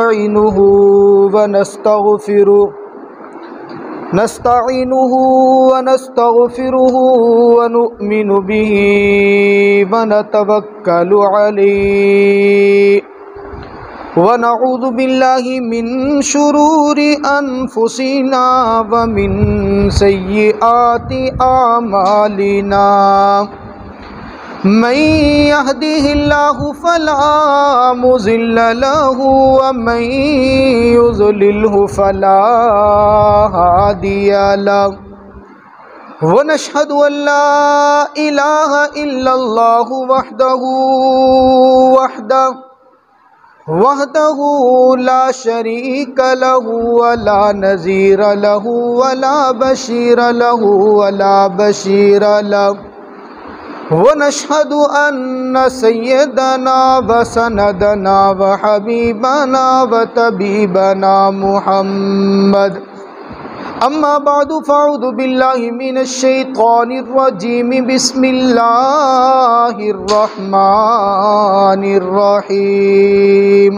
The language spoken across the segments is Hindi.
नस्तईनुहु व नस्तगफिरुहु व नु'मिनु बिही व नतवक्कलु अलैहि व नऊज़ु बिल्लाहि मिन शुरूरि अनफुसिना व मिन सय्यिआति आमालिना मन यहदिहिल्लाहु फला मुज़िल्ल लहु व मन युज़लिल्हु फला हादिय लहु व नशहदु अल्ला इलाहा इल्लल्लाहु वहदहु ला शरीक लहु व ला नज़ीर लहु व ला बशीर लहु व ला बशीर लहु व नशहदु अन्न सय्यदना व सनदना व हबीबना व तबीबना मुहम्मद अम्मा बादु फ़अऊज़ु बिल्लाहि मिनश शैतानिर रजीम बिस्मिल्लाहिर रहमानिर रहीम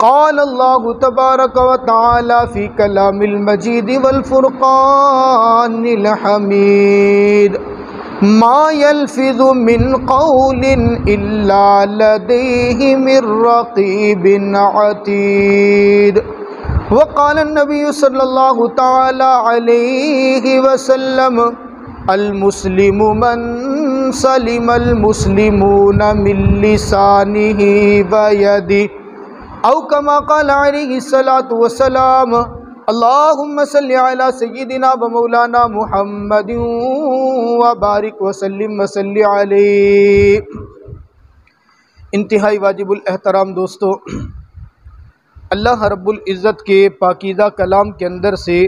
क़ाल अल्लाहु तबारक व तआला फ़ी कलामिल मजीद वल फ़ुरक़ानिल हमीद मा यल्फ़िज़ु मिन क़ौलिन इल्ला लदैहि मिर रक़ीबिन अतीद वक़ाल नबी सल्लल्लाहु तआला अलैहि वसल्लम अल मुस्लिमु मन सलिमल मुस्लिमून मिन लिसानिहि व यदिहि औ कमा क़ाल अलैहि सलातु वस्सलाम अल्लाहुम्मा सल्लि अला सय्यिदिना व मौलाना मुहम्मदिन व बारिक व सल्लिम व सल्लि अलैहि। इंतहाई वाजिबुल एहतराम दोस्तों, अल्लाह रब्बुल इज़्ज़त के पाकीज़ा कलाम के अंदर से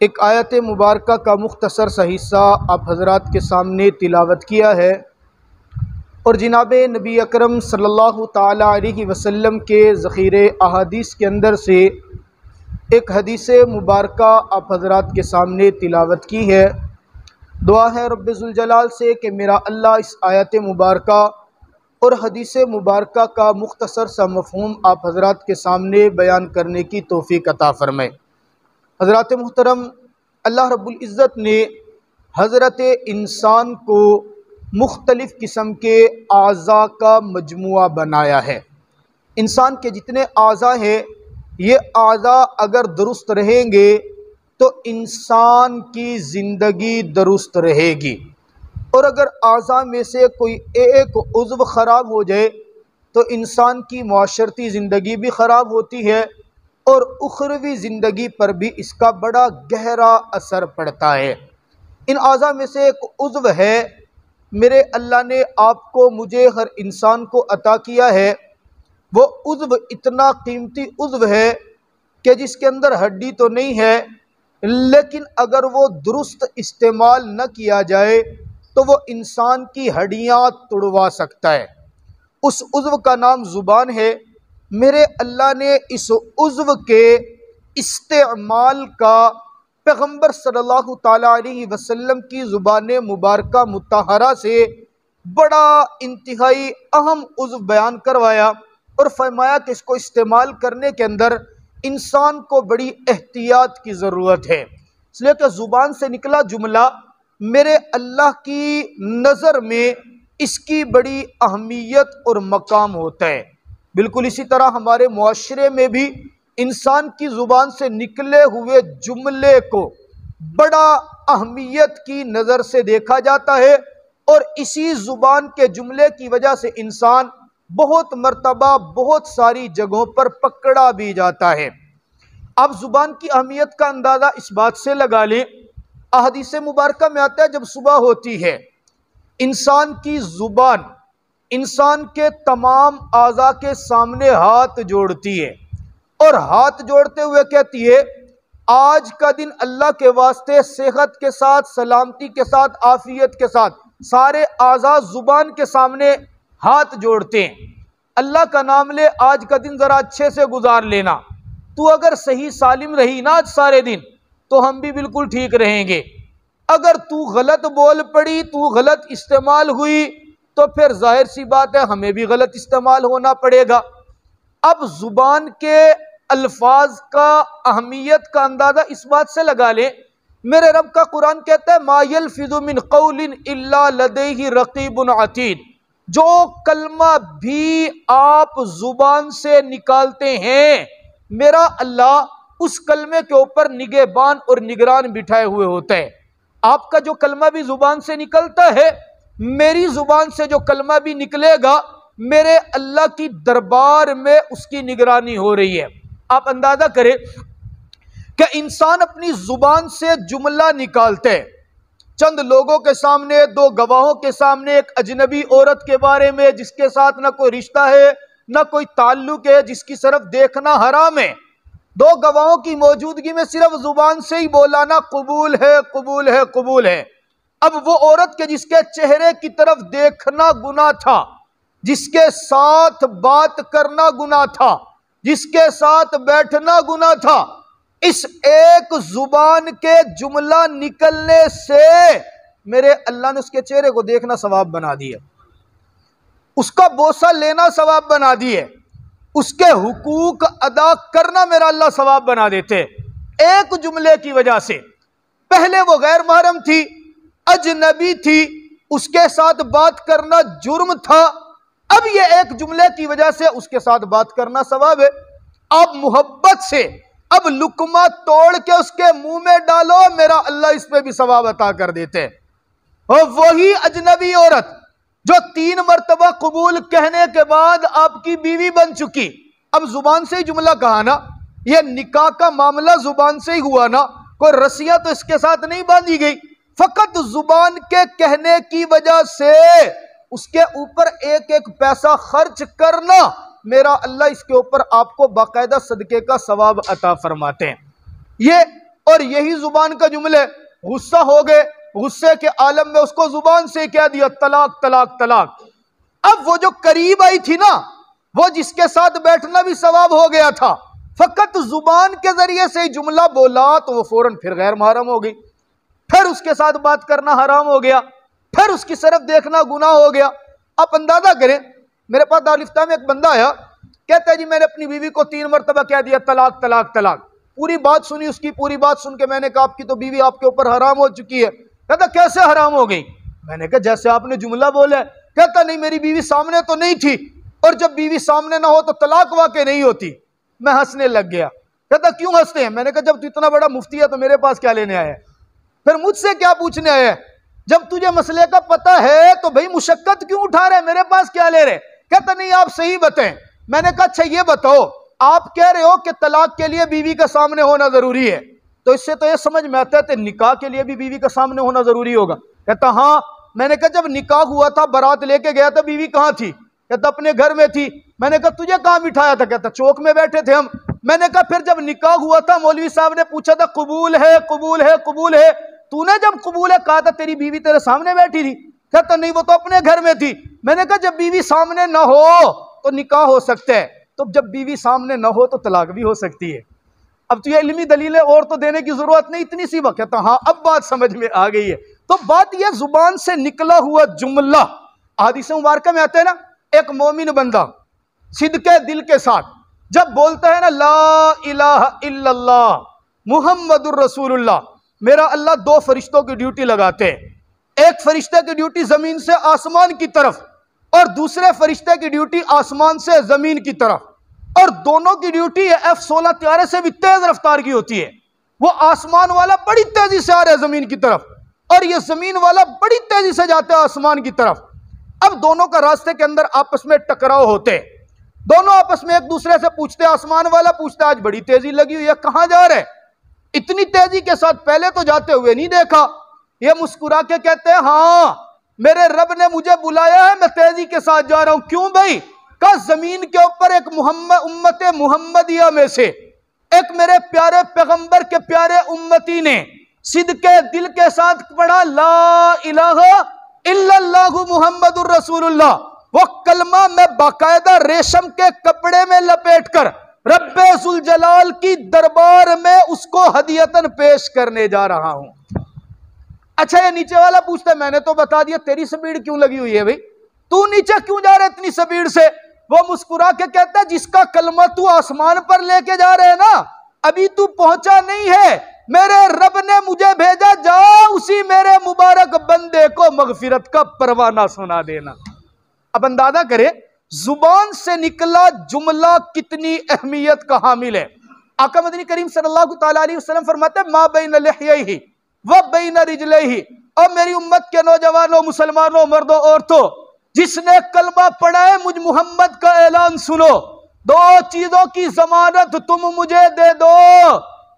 एक आयत मुबारका का मुख्तसर सा हिस्सा आप हज़रात के सामने तिलावत किया है और जनाब नबी अकरम सल्लल्लाहु ताला अलैहि वसल्लम के ज़ख़ीरे अहादीस के अंदर से एक हदीस मुबारका आप हज़रात के सामने तिलावत की है। दुआ है रब्बे ज़ुल जलाल से कि मेरा अल्लाह इस आयत मुबारका और हदीस मुबारका का मुख्तसर सा मफ़हूम आप हज़रात के सामने बयान करने की तौफ़ीक़ अता फ़रमाए। हज़रात मुहतरम, अल्लाह रब्बुल इज़्ज़त ने हज़रत इंसान को मुख्तलिफ़ किस्म के आज़ा का मजमुआ बनाया है। इंसान के जितने आज़ा हैं, ये आज़ा अगर दुरुस्त रहेंगे तो इंसान की ज़िंदगी दुरुस्त रहेगी, और अगर आज़ा में से कोई एक उज़्व ख़राब हो जाए तो इंसान की मुआशरती ज़िंदगी भी ख़राब होती है और उखरवी ज़िंदगी पर भी इसका बड़ा गहरा असर पड़ता है। इन आज़ा में से एक उज़्व है, मेरे अल्लाह ने आपको मुझे हर इंसान को अता किया है। वो उज़्व इतना कीमती उज़्व है कि जिसके अंदर हड्डी तो नहीं है, लेकिन अगर वो दुरुस्त इस्तेमाल न किया जाए तो वो इंसान की हड्डियाँ तोड़वा सकता है। उस उज़्व का नाम ज़ुबान है। मेरे अल्लाह ने इस उज़्व के इस्तेमाल का पैगम्बर सल्लल्लाहु ताला अलैहि वसल्लम की ज़ुबान मुबारका मुत्तहरा से बड़ा इंतहाई अहम उज़्व बयान करवाया और फरमाया कि इसको इस्तेमाल करने के अंदर इंसान को बड़ी एहतियात की ज़रूरत है। इसलिए कि ज़ुबान से निकला जुमला मेरे अल्लाह की नज़र में इसकी बड़ी अहमियत और मकाम होता है। बिल्कुल इसी तरह हमारे मुआशरे में भी इंसान की ज़ुबान से निकले हुए जुमले को बड़ा अहमियत की नज़र से देखा जाता है, और इसी ज़ुबान के जुमले की वजह से इंसान बहुत मर्तबा बहुत सारी जगहों पर पकड़ा भी जाता है। आप ज़ुबान की अहमियत का अंदाज़ा इस बात से लगा लें, अहदीस मुबारका में आता है जब सुबह होती है इंसान की ज़ुबान इंसान के तमाम आज़ा के सामने हाथ जोड़ती है और हाथ जोड़ते हुए कहती है आज का दिन अल्लाह के वास्ते सेहत के साथ, सलामती के साथ, आफियत के साथ सारे आज़ा ज़ुबान के सामने हाथ जोड़ते हैं। अल्लाह का नाम ले, आज का दिन ज़रा अच्छे से गुजार लेना। तू अगर सही सालिम रही ना आज सारे दिन तो हम भी बिल्कुल ठीक रहेंगे। अगर तू गलत बोल पड़ी, तू गलत इस्तेमाल हुई, तो फिर जाहिर सी बात है हमें भी गलत इस्तेमाल होना पड़ेगा। अब जुबान के अल्फाज का अहमियत का अंदाजा इस बात से लगा ले, मेरे रब का कुरान कहता है मा यल्फिज़ु मिन क़ौलिन इल्ला लदैहि रक़ीबुन अतीद। जो कलमा भी आप जुबान से निकालते हैं, मेरा अल्लाह उस कलमे के ऊपर निगहबान और निगरान बिठाए हुए होता है। आपका जो कलमा भी जुबान से निकलता है, मेरी जुबान से जो कलमा भी निकलेगा, मेरे अल्लाह की दरबार में उसकी निगरानी हो रही है। आप अंदाजा करें कि इंसान अपनी जुबान से जुमला निकालते हैं, चंद लोगों के सामने, दो गवाहों के सामने, एक अजनबी औरत के बारे में जिसके साथ ना कोई रिश्ता है ना कोई ताल्लुक है, जिसकी तरफ देखना हराम है, दो गवाहों की मौजूदगी में सिर्फ जुबान से ही बोला ना कबूल है कबूल है कबूल है। अब वो औरत के जिसके चेहरे की तरफ देखना गुनाह था, जिसके साथ बात करना गुनाह था, जिसके साथ बैठना गुनाह था, इस एक जुबान के जुमला निकलने से मेरे अल्लाह ने उसके चेहरे को देखना सवाब बना दिया, उसका बोसा लेना सवाब बना दिए, उसके हुकूक अदा करना मेरा अल्लाह सवाब बना देते। एक जुमले की वजह से, पहले वो गैर महरम थी, अजनबी थी, उसके साथ बात करना जुर्म था, अब ये एक जुमले की वजह से उसके साथ बात करना सवाब है। आप मोहब्बत से अब लुकमा तोड़ के उसके मुंह में डालो, मेरा अल्लाह इस पे भी सवाब अता कर देते हैं। और वही अजनबी औरत जो 3 मरतबा कबूल कहने के बाद आपकी बीवी बन चुकी, अब जुबान से ही जुमला कहा ना, यह निकाह का मामला जुबान से ही हुआ ना, कोई रस्सियां तो इसके साथ नहीं बांधी गई, फकत जुबान के कहने की वजह से उसके ऊपर एक एक पैसा खर्च करना, मेरा अल्लाह इसके ऊपर आपको बाकायदा सदके का सवाब अता फरमाते हैं। ये और यही जुबान का जुमले, गुस्सा हो गए, गुस्से के आलम में उसको जुबान से कह दिया तलाक तलाक तलाक। अब वो जो करीब आई थी ना, वो जिसके साथ बैठना भी सवाब हो गया था, फकत जुबान के जरिए से जुमला बोला तो वो फौरन फिर गैर महरम हो गई, फिर उसके साथ बात करना हराम हो गया, फिर उसकी तरफ देखना गुनाह हो गया। आप अंदाजा करें, मेरे पास दारिफ्ता में एक बंदा आया, कहता है जी मैंने अपनी बीवी को 3 मरतबा कह दिया तलाक तलाक तलाक। पूरी बात सुनी उसकी, पूरी बात सुन के मैंने कहा आपकी तो बीवी आपके ऊपर हराम हो चुकी है। कहता कैसे हराम हो गई? मैंने कहा जैसे आपने जुमला बोला। कहता नहीं मेरी बीवी सामने तो नहीं थी, और जब बीवी सामने ना हो तो तलाक वाकई नहीं होती। मैं हंसने लग गया। कहता क्यों हंसते हैं? मैंने कहा जब तू इतना बड़ा मुफ्ती है तो मेरे पास क्या लेने आया है, फिर मुझसे क्या पूछने आया है? जब तुझे मसले का पता है तो भाई मुशक्कत क्यों उठा रहे, मेरे पास क्या ले रहे? कहता नहीं आप सही बताएं। मैंने कहा अच्छा ये बताओ, आप कह रहे हो कि तलाक के लिए बीवी का सामने होना जरूरी है, तो इससे तो ये समझ में आता है कि निकाह के लिए भी बीवी का सामने होना जरूरी होगा। कहता हाँ। मैंने कहा जब निकाह हुआ था, बारात लेके गया था, बीवी कहाँ थी? कहता अपने घर में थी। मैंने कहा तुझे कहाँ बिठाया था? कहता चौक में बैठे थे हम। मैंने कहा फिर जब निकाह हुआ था, मौलवी साहब ने पूछा था कबूल है कबूल है कबूल है, तूने जब कबूल है कहा था तेरी बीवी तेरे सामने बैठी थी? कहता नहीं वो तो अपने घर में थी। मैंने कहा जब बीवी सामने ना हो तो निकाह हो सकता है, तो जब बीवी सामने ना हो तो तलाक भी हो सकती है। अब तो ये इल्मी दलीलें और तो देने की जरूरत नहीं, इतनी सी बात। कहता हाँ अब बात समझ में आ गई है। तो बात यह जुबान से निकला हुआ जुमला, हदीस मुबारक में आता है ना, एक मोमिन बंदा सिद्के दिल के साथ जब बोलता है ना ला इलाहा इल्लल्लाह मुहम्मदुर रसूलुल्लाह, मेरा अल्लाह 2 फरिश्तों की ड्यूटी लगाते हैं। एक फरिश्ते की ड्यूटी जमीन से आसमान की तरफ, और दूसरे फरिश्ते की ड्यूटी आसमान से जमीन की तरफ, और दोनों की ड्यूटी F-16 त्यारे से भी तेज रफ्तार की होती है। वो आसमान वाला बड़ी तेजी से आ रहा है जमीन की तरफ, और ये जमीन वाला बड़ी तेजी से जाता है आसमान की तरफ। अब दोनों का रास्ते के अंदर आपस में टकराव होते हैं, दोनों आपस में एक दूसरे से पूछते, आसमान वाला पूछता है आज बड़ी तेजी लगी हुई है, कहां जा रहे? इतनी तेजी के साथ पहले तो जाते हुए नहीं देखा। ये मुस्कुरा के कहते हैं हाँ मेरे रब ने मुझे बुलाया है, मैं तेजी के साथ जा रहा हूं। क्यों भाई? का जमीन के ऊपर एक उम्मत मुहम्मदिया में से एक मेरे प्यारे पैगंबर के प्यारे उम्मती ने सिद्के दिल के साथ पढ़ा ला इलाहा इल्लल्लाहु मुहम्मदुर रसूलुल्लाह। वो कलमा मैं बाकायदा रेशम के कपड़े में लपेट कर रब्बे जुल जलाल की दरबार में उसको हदियतन पेश करने जा रहा हूं। अच्छा ये नीचे वाला पूछता है मैंने तो बता दिया, तेरी स्पीड क्यों लगी हुई है भाई? तू नीचे क्यों जा रहा है इतनी स्पीड से? वो मुस्कुरा के कहता है जिसका कलमा तू आसमान पर लेके जा रहे है ना, अभी तू पहुंचा नहीं है, मेरे रब ने मुझे भेजा, जा उसी मेरे मुबारक बंदे को मगफिरत का परवाना सुना देना। अब अंदाजा करे जुबान से निकला जुमला कितनी अहमियत का हामिल है। आका मदनी करीम सल्लल्लाहु तआला अलैहि वसल्लम फरमाते हैं मा बैन लिह्यैहि व बैन रिजलैहि, और मेरी उम्मत के नौजवानों, मुसलमानों, मर्दों, औरतों, जिसने कलमा पढ़ा है मुझ मोहम्मद का ऐलान सुनो, दो चीजों की जमानत तुम मुझे दे दो,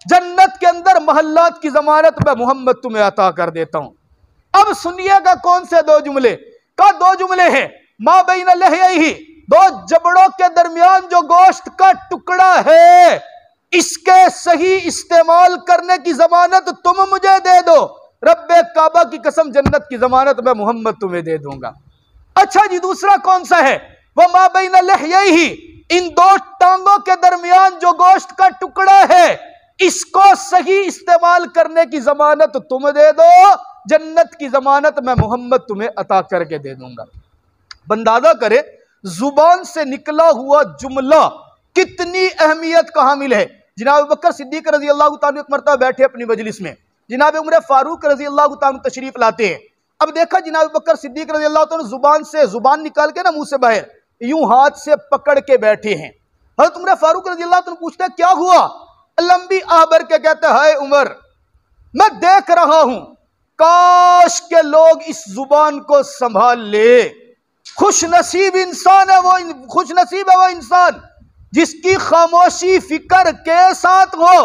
जन्नत के अंदर महल्लात की जमानत मैं मोहम्मद तुम्हें अता कर देता हूं। अब सुनिएगा कौन से दो जुमले का, दो जुमले हैं, मां बैन लिह्यैहि, दो जबड़ों के दरमियान जो गोश्त का टुकड़ा है, इसके सही इस्तेमाल करने की जमानत तुम मुझे दे दो, रब्बे काबा की कसम जन्नत की जमानत मैं मोहम्मद तुम्हें दे दूंगा। अच्छा जी, दूसरा कौन सा है, वह मां बैन लिह्यैहि, इन दो टांगों के दरमियान जो गोश्त का टुकड़ा है, इसको सही इस्तेमाल करने की जमानत तुम दे दो, जन्नत की जमानत मैं मोहम्मद तुम्हें अता करके दे दूंगा। अंदाजा करे जुबान से निकला हुआ जुमला कितनी अहमियत का हामिल है। जनाब बकर सिद्दीक रजी अल्लाह ताला एक मरतबा बैठे अपनी मजलिस में, जनाब उमर फारूक रजी अल्लाह ताला तशरीफ लाते हैं। अब देखा जनाब बकर सिद्दीक रजी अल्लाह ताला जुबान निकाल के ना मुंह से बाहर यूं हाथ से पकड़ के बैठे हैं। हज़रत उमर फारूक रजी अल्लाह ताला पूछते हैं क्या हुआ, लंबी आहबर के कहते हैं उमर मैं देख रहा हूं काश के लोग इस जुबान को संभाल ले, खुशनसीब इंसान है वो, खुशनसीब है वो इंसान जिसकी खामोशी फिक्र के साथ हो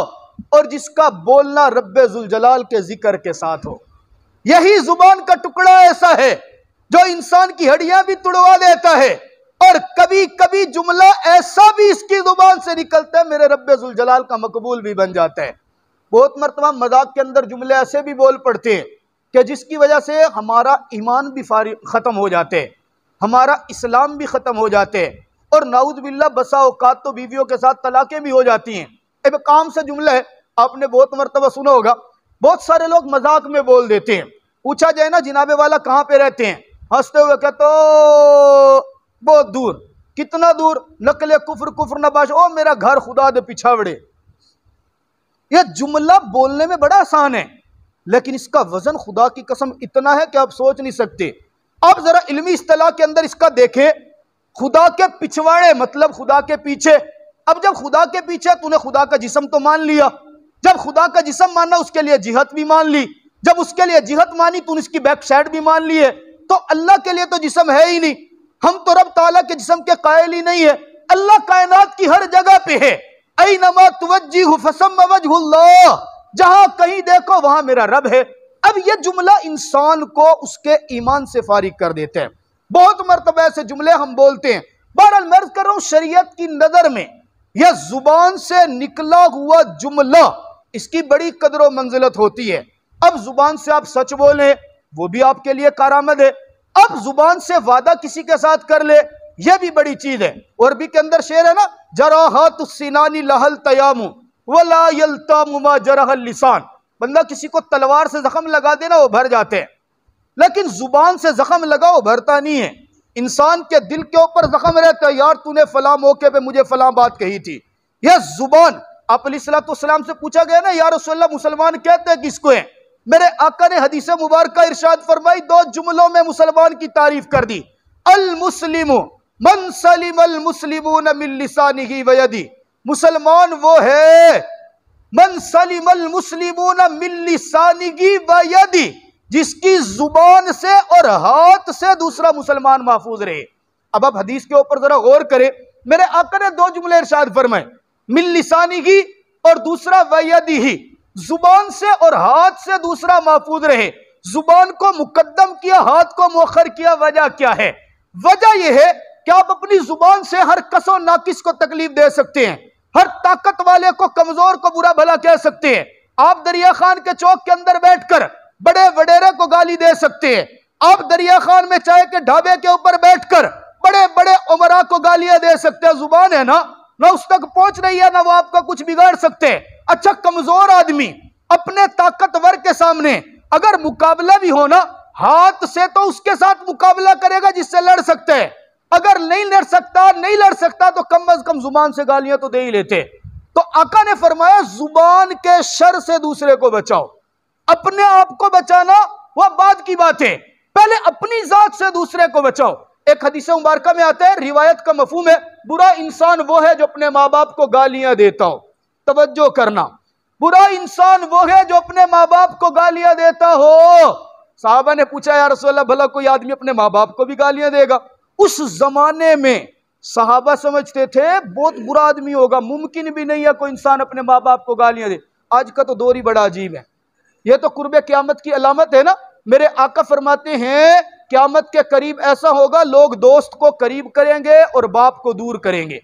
और जिसका बोलना रब्बे जुल जलाल के जिक्र के साथ हो। यही जुबान का टुकड़ा ऐसा है जो इंसान की हड्डियां भी तुड़वा देता है, और कभी कभी जुमला ऐसा भी इसकी जुबान से निकलता है मेरे रब्बे जुल जलाल का मकबूल भी बन जाता है। बहुत मरतबा मजाक के अंदर जुमले ऐसे भी बोल पड़ते हैं कि जिसकी वजह से हमारा ईमान भी खत्म हो जाते हैं, हमारा इस्लाम भी खत्म हो जाते हैं, और नाउज़ बिल्लाह बसा औकात तो बीवियों के साथ तलाकें भी हो जाती हैं। एक काम से जुमला है, आपने बहुत मरतबा सुना होगा, बहुत सारे लोग मजाक में बोल देते हैं। पूछा जाए ना जिनाबे वाला कहाँ पे रहते हैं, हंसते हुए कहते बहुत दूर। कितना दूर, नकले कुफ्र कुफ्र नबाश, ओ मेरा घर खुदा दे पिछावड़े। यह जुमला बोलने में बड़ा आसान है, लेकिन इसका वजन खुदा की कसम इतना है कि आप सोच नहीं सकते। आप जरा इल्मी इस्तिलाह के अंदर इसका देखें, खुदा के पिछवाड़े मतलब खुदा के पीछे। अब जब खुदा के पीछे तूने खुदा का जिस्म तो मान लिया, जब खुदा का जिस्म मानना उसके लिए जिहत भी मान ली, जब उसके लिए जिहत मानी तूने इसकी बैक साइड भी मान ली है, तो अल्लाह के लिए तो जिस्म है ही नहीं। हम तो रब ताला के जिस्म के कायल ही नहीं है। अल्लाह कायनात की हर जगह पे है, ऐनमा तुवज्जिहु फसम्मा वजहुल्लाह, जहां कहीं देखो वहां मेरा रब है। अब यह जुमला इंसान को उसके ईमान से फारिग कर देते हैं। बहुत मरतबा ऐसे जुमले हम बोलते हैं। बहरहाल मैं अर्ज कर रहा हूं शरीयत की नजर में यह जुबान से निकला हुआ जुमला इसकी बड़ी कदर व मंजिलत होती है। अब जुबान से आप सच बोले वो भी आपके लिए कारामद है, अब जुबान से वादा किसी के साथ कर ले यह भी बड़ी चीज है। और भी के अंदर शेर है ना, जराहत सिनानी लहल तयामु वला यल्तामु मा जरहल लिसान, बंदा किसी को तलवार से जख्म लगा देना वो भर जाते हैं, लेकिन जुबान से जख्म लगाओ भरता नहीं है। इंसान के दिल के ऊपर जख्म रहता है, यार तूने फलां मौके पे मुझे फलां बात कही थी। यह जुबान आप अलैहिस्सलाम से पूछा गया ना या रसूलल्लाह मुसलमान कहते हैं किसको है, मेरे आका ने हदीस मुबारक इरशाद फरमाई, दो जुमलों में मुसलमान की तारीफ कर दी, अल मुस्लिमु मन सलिमल मुस्लिमून मिन लिसानिही व यदी, मुसलमान वो है मन सलिमल मुस्लिमून मिन लिसानिही व यदी, जिसकी जुबान से और हाथ से दूसरा मुसलमान महफूज रहे। अब आप हदीस के ऊपर जरा गौर करें, मेरे आका ने दो जुमले इरशाद फरमाए, मिन लिसानिही और दूसरा व यदिही, जुबान से और हाथ से दूसरा महफूज रहे। जुबान को मुकद्दम किया, हाथ को मुअख्खर किया, वजह क्या है? वजह यह है कि आप अपनी जुबान से हर कसो नाकिस को तकलीफ दे सकते हैं, हर ताकत वाले को कमजोर को बुरा भला कह सकते हैं। आप दरिया खान के चौक के अंदर बैठकर बड़े वडेरे को गाली दे सकते हैं, आप दरिया खान में चाय के ढाबे के ऊपर बैठकर बड़े बड़े उमरा को गालियां दे सकते हैं। जुबान है ना उस तक पहुंच रही है ना वो आपका कुछ बिगाड़ सकते हैं। अच्छा, कमजोर आदमी अपने ताकतवर के सामने अगर मुकाबला भी हो ना, हाथ से तो उसके साथ मुकाबला करेगा जिससे लड़ सकते हैं। अगर नहीं लड़ सकता तो कम अज कम जुबान से गालियां तो दे ही लेते। तो आका ने फरमाया जुबान के शर से दूसरे को बचाओ। अपने आप को बचाना वह बाद की बात है, पहले अपनी जात से दूसरे को बचाओ। एक हदीस मुबारका में आता है, रिवायत का मफहूम है, बुरा इंसान वो है जो अपने माँ बाप को गालियां देता हो। तवज्जो करना, बुरा इंसान वो है जो अपने माँ बाप को गालियां देता हो। साहबा ने पूछा, या रसूलल्लाह, भला कोई आदमी अपने माँ बाप को भी गालियां देगा? उस जमाने में साहबा समझते थे बहुत बुरा आदमी होगा, मुमकिन भी नहीं है कोई इंसान अपने माँ बाप को गालियां दे। आज का तो दौर ही बड़ा अजीब है, यह तो कुर्बे क़यामत की अलामत है ना। मेरे आका फरमाते हैं क़यामत के करीब ऐसा होगा, लोग दोस्त को करीब करेंगे और बाप को दूर करेंगे,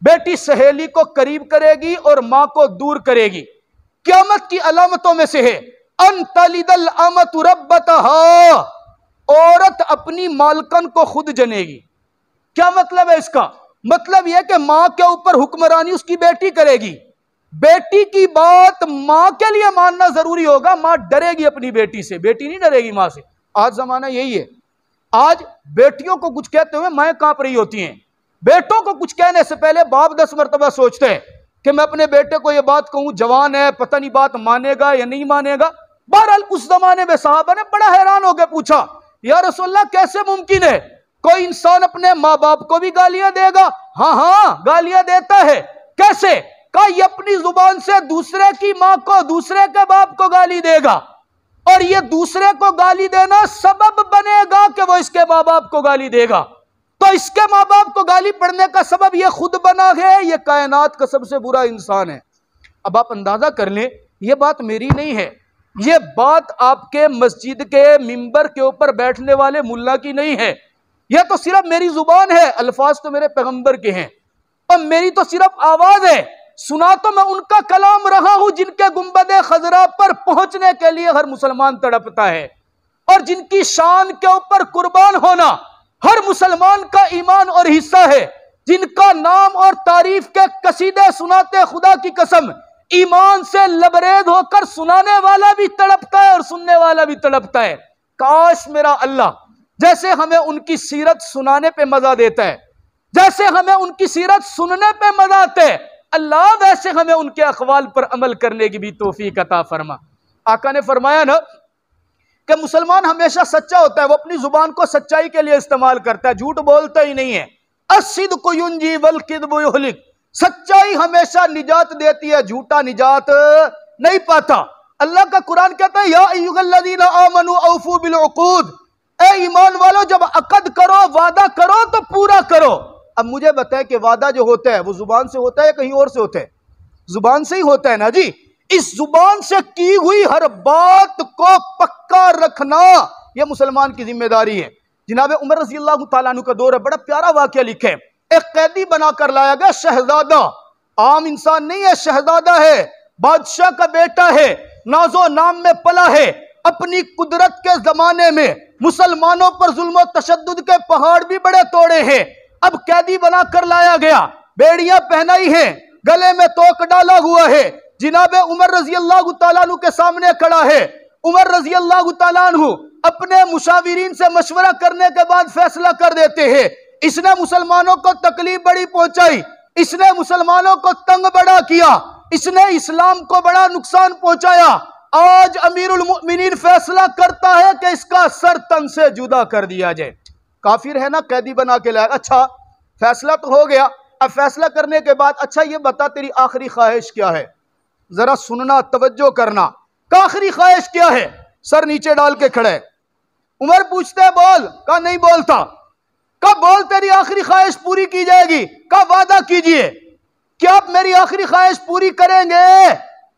बेटी सहेली को करीब करेगी और मां को दूर करेगी। क़यामत की अलामतों में से है अन तलिदल अमतु रब्बतहा, औरत अपनी मालकन को खुद जनेगी। क्या मतलब है इसका? मतलब यह कि मां के ऊपर हुक्मरानी उसकी बेटी करेगी। बेटी की बात मां के लिए मानना जरूरी होगा, मां डरेगी अपनी बेटी से, बेटी नहीं डरेगी मां से। आज जमाना यही है, आज बेटियों को कुछ कहते हुए मां कांप रही होती हैं। बेटों को कुछ कहने से पहले बाप 10 मरतबा सोचते हैं कि मैं अपने बेटे को यह बात कहूं, जवान है, पता नहीं बात मानेगा या नहीं मानेगा। बहरहाल उस जमाने में साहबा ने बड़ा हैरान होकर पूछा, या रसूलल्लाह कैसे मुमकिन है कोई इंसान अपने माँ बाप को भी गालियां देगा? हाँ हाँ गालियां देता है। कैसे? कहा ये अपनी जुबान से दूसरे की मां को, दूसरे के बाप को गाली देगा, और ये दूसरे को गाली देना सबब बनेगा कि वो इसके माँ बाप को गाली देगा। तो इसके माँ बाप को गाली पड़ने का सबब ये खुद बना है, ये कायनात का सबसे बुरा इंसान है। अब आप अंदाजा कर लें, ये बात मेरी नहीं है, ये बात आपके मस्जिद के मिंबर के ऊपर बैठने वाले मुल्ला की नहीं है। यह तो सिर्फ मेरी जुबान है, अल्फाज तो मेरे पैगंबर के हैं, और मेरी तो सिर्फ आवाज है। सुना तो मैं उनका कलाम रहा हूं जिनके गुंबदे खजरा पर पहुंचने के लिए हर मुसलमान तड़पता है, और जिनकी शान के ऊपर कुर्बान होना हर मुसलमान का ईमान और हिस्सा है, जिनका नाम और तारीफ के कसीदे सुनाते खुदा की कसम ईमान से लबरेज होकर सुनाने वाला भी तड़पता है और सुनने वाला भी तड़पता है। काश मेरा अल्लाह जैसे हमें उनकी सीरत सुनाने पे मजा देता है, जैसे हमें उनकी सीरत सुनने पे मजा आता है, अल्लाह वैसे हमें उनके अखवाल पर अमल करने की भी तौफीक अता फरमा। आका ने फरमाया ना कि मुसलमान हमेशा सच्चा होता है, वो अपनी जुबान को सच्चाई के लिए इस्तेमाल करता है, झूठ बोलता ही नहीं है। अस्सिद्क़ु युंजी वल किज़्बु युहलिक, सच्चाई हमेशा निजात देती है, झूठा निजात नहीं पाता। अल्लाह का कुरान कहता है, या अय्युहल्लज़ीना आमनू औफू बिल उक़ूद, ए ईमान वालों जब अकद करो, वादा करो तो पूरा करो। अब मुझे बताएं कि वादा जो होता है वो जुबान से होता है या कहीं और से होता है? जुबान से ही होता है ना जी। इस जुबान से की हुई हर बात को पक्का रखना यह मुसलमान की जिम्मेदारी है। जनाब उमर रज़ी अल्लाह तआला अन्हु का दौर है, बड़ा प्यारा वाकया लिखे है। एक कैदी बनाकर लाया गया, शहजादा, आम इंसान नहीं है, शहजादा है, बादशाह का बेटा है, नाजो नाम में पला है। अपनी कुदरत के जमाने में मुसलमानों पर जुल्म तशद्दुद के पहाड़ भी बड़े तोड़े हैं। अब कैदी बनाकर लाया गया, बेड़ियां पहनाई है, गले में तोक डाला हुआ है, जिनाब उमर रजी अल्लाह तआला अन्हु के सामने खड़ा है। उमर रजी अल्लाह तआला अन्हु अपने मुशाविरीन से मशवरा करने के बाद फैसला कर देते हैं, इसने मुसलमानों को तकलीफ बड़ी पहुंचाई, इसने मुसलमानों को तंग बड़ा किया, इसने इस्लाम को बड़ा नुकसान पहुंचाया। आज अमीरुल मुमिनीन फैसला करता है कि इसका सर तन से जुदा कर दिया जाए। काफिर है ना, कैदी बना के लाया। अच्छा फैसला तो हो गया, अब फैसला करने के बाद अच्छा ये बता तेरी आखिरी ख्वाहिश क्या है? जरा सुनना, तवज्जो करना, का आखिरी ख्वाहिश क्या है? सर नीचे डाल के खड़े। उमर पूछते हैं बोल, का नहीं बोलता। कब बोल तेरी आखिरी ख्वाहिश पूरी की जाएगी, का वादा कीजिए, क्या आप मेरी आखिरी ख्वाहिश पूरी करेंगे?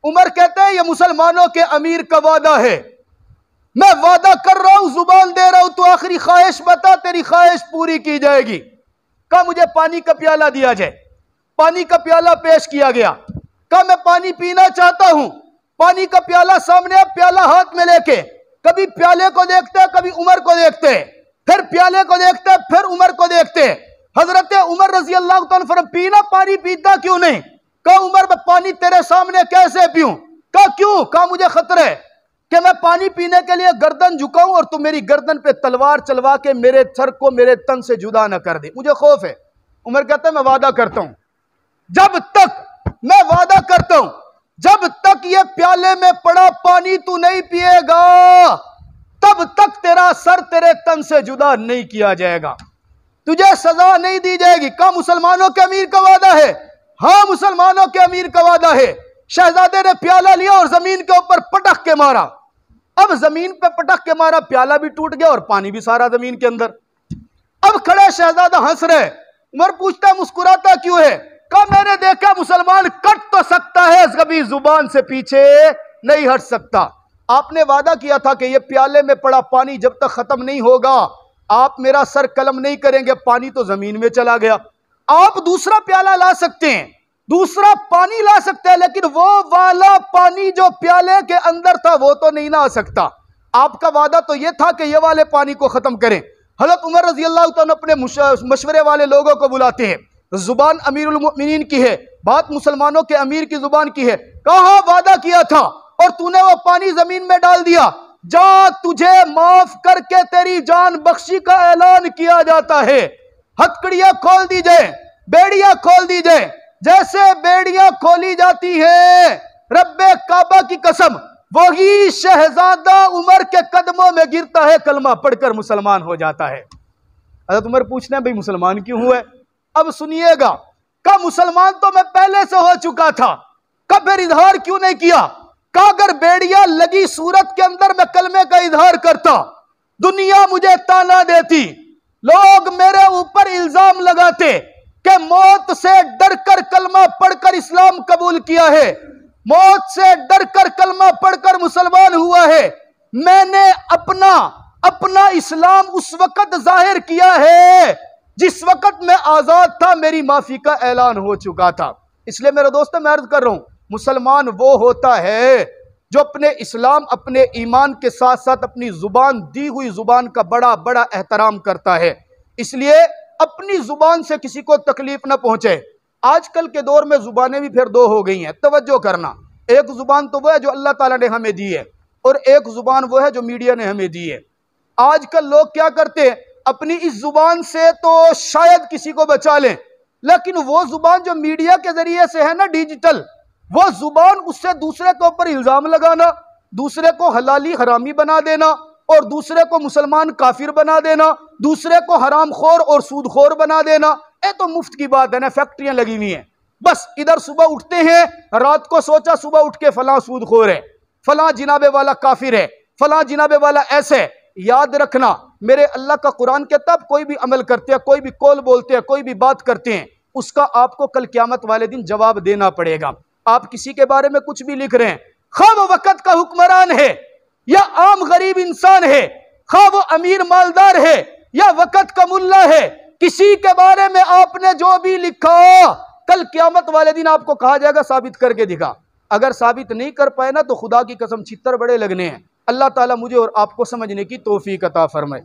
उमर कहते हैं ये मुसलमानों के अमीर का वादा है, मैं वादा कर रहा हूं, जुबान दे रहा हूं, तू आखिरी ख्वाहिश बता, तेरी ख्वाहिश पूरी की जाएगी। कहा मुझे पानी का प्याला दिया जाए। पानी का प्याला पेश किया गया। कहा मैं पानी पीना चाहता हूं। पानी का प्याला सामने, प्याला हाथ में लेके कभी प्याले को देखते हैं, कभी उमर को देखते हैं, फिर प्याले को देखते हैं, फिर उमर को देखते हैं। हजरत उमर रजी अल्लाह तआला फरमाते पीना पानी पीता क्यों नहीं? कहा उमर मैं पानी तेरे सामने कैसे पीऊं? कहा क्यों? कहा मुझे खतरा है। कि मैं पानी पीने के लिए गर्दन झुकाऊं और तू मेरी गर्दन पे तलवार चलवा के मेरे सर को मेरे तन से जुदा न कर दे, मुझे खौफ है। उमर कहता है मैं वादा करता हूं, जब तक मैं वादा करता हूं, जब तक ये प्याले में पड़ा पानी तू नहीं पिएगा तब तक तेरा सर तेरे तन से जुदा नहीं किया जाएगा, तुझे सजा नहीं दी जाएगी। क्या मुसलमानों के अमीर का वादा है? हाँ, मुसलमानों के अमीर का वादा है। शहजादे ने प्याला लिया और जमीन के ऊपर पटक के मारा। अब जमीन पे पटक के मारा, प्याला भी टूट गया और पानी भी सारा जमीन के अंदर। अब खड़े शहजादा हंस रहे। उमर पूछता है मुस्कुराता क्यों है? कहा मैंने देखा मुसलमान कट तो सकता है, कभी जुबान से पीछे नहीं हट सकता। आपने वादा किया था कि यह प्याले में पड़ा पानी जब तक खत्म नहीं होगा आप मेरा सर कलम नहीं करेंगे। पानी तो जमीन में चला गया। आप दूसरा प्याला ला सकते हैं, दूसरा पानी ला सकते हैं, लेकिन वो वाला पानी जो प्याले के अंदर था वो तो नहीं ला सकता। आपका वादा तो यह था कि ये वाले पानी को खत्म करें। हज़रत उमर रज़ी अल्लाह तआला अपने मशवरे वाले लोगों को बुलाते हैं। जुबान अमीरुल मोमिनीन की है, बात मुसलमानों के अमीर की जुबान की है। कहा वादा किया था और तूने वो पानी जमीन में डाल दिया, जा तुझे माफ करके तेरी जान बख्शी का ऐलान किया जाता है। हथकड़ियां खोल दी जाए, बेड़ियां खोल दी जाए, जैसे बेड़ियां खोली जाती है रब्बे काबा की कसम वही शहजादा उमर के कदमों में गिरता है, कलमा पढ़कर मुसलमान हो जाता है। हज़रत उमर पूछते हैं भाई मुसलमान क्यों हुए? अब सुनिएगा, का मुसलमान तो मैं पहले से हो चुका था, कब फिर इजहार क्यों नहीं किया? का अगर बेड़ियां लगी सूरत के अंदर मैं कलमे का इजहार करता, दुनिया मुझे ताना देती, लोग मेरे ऊपर इल्जाम लगाते कि मौत से डरकर कलमा पढ़कर इस्लाम कबूल किया है, मौत से डरकर कलमा पढ़कर मुसलमान हुआ है। मैंने अपना इस्लाम उस वक्त जाहिर किया है जिस वक्त मैं आजाद था, मेरी माफी का ऐलान हो चुका था। इसलिए मेरे दोस्तों मैं अर्ज कर रहा हूं, मुसलमान वो होता है जो अपने इस्लाम अपने ईमान के साथ साथ अपनी जुबान दी हुई जुबान का बड़ा बड़ा एहतराम करता है। इसलिए अपनी जुबान से किसी को तकलीफ ना पहुंचे। आजकल के दौर में जुबानें भी फिर दो हो गई हैं, तवज्जो करना। एक जुबान तो वो है जो अल्लाह ताला ने हमें दी है और एक जुबान वो है जो मीडिया ने हमें दी है। आजकल लोग क्या करते हैं, अपनी इस जुबान से तो शायद किसी को बचा लें, लेकिन वो जुबान जो मीडिया के जरिए से है ना डिजिटल, वो जुबान उससे दूसरे के ऊपर इल्जाम लगाना, दूसरे को हलाली हरामी बना देना और दूसरे को मुसलमान काफिर बना देना, दूसरे को हरामखोर और सूदखोर बना देना, ये तो मुफ्त की बात है ना। फैक्ट्रियां लगी हुई हैं, बस इधर सुबह उठते हैं, रात को सोचा सुबह उठ के फलां सूदखोर है, फलां जिनाबे वाला काफिर है, फलां जिनाबे वाला ऐसे। याद रखना, मेरे अल्लाह का कुरान कहता है कोई भी अमल करते हैं, कोई भी कौल बोलते हैं, कोई भी बात करते हैं, उसका आपको कल क़यामत वाले दिन जवाब देना पड़ेगा। आप किसी के बारे में कुछ भी लिख रहे हैं, खा वो वक़्त का हुक्मरान है या आम गरीब इंसान है, खा वो अमीर मालदार है या वक़्त का मुल्ला है, किसी के बारे में आपने जो भी लिखा कल क़यामत वाले दिन आपको कहा जाएगा साबित करके दिखा। अगर साबित नहीं कर पाए ना तो खुदा की कसम छितर बड़े लगने हैं। अल्लाह ताला मुझे और आपको समझने की तौफीक अता फरमाए।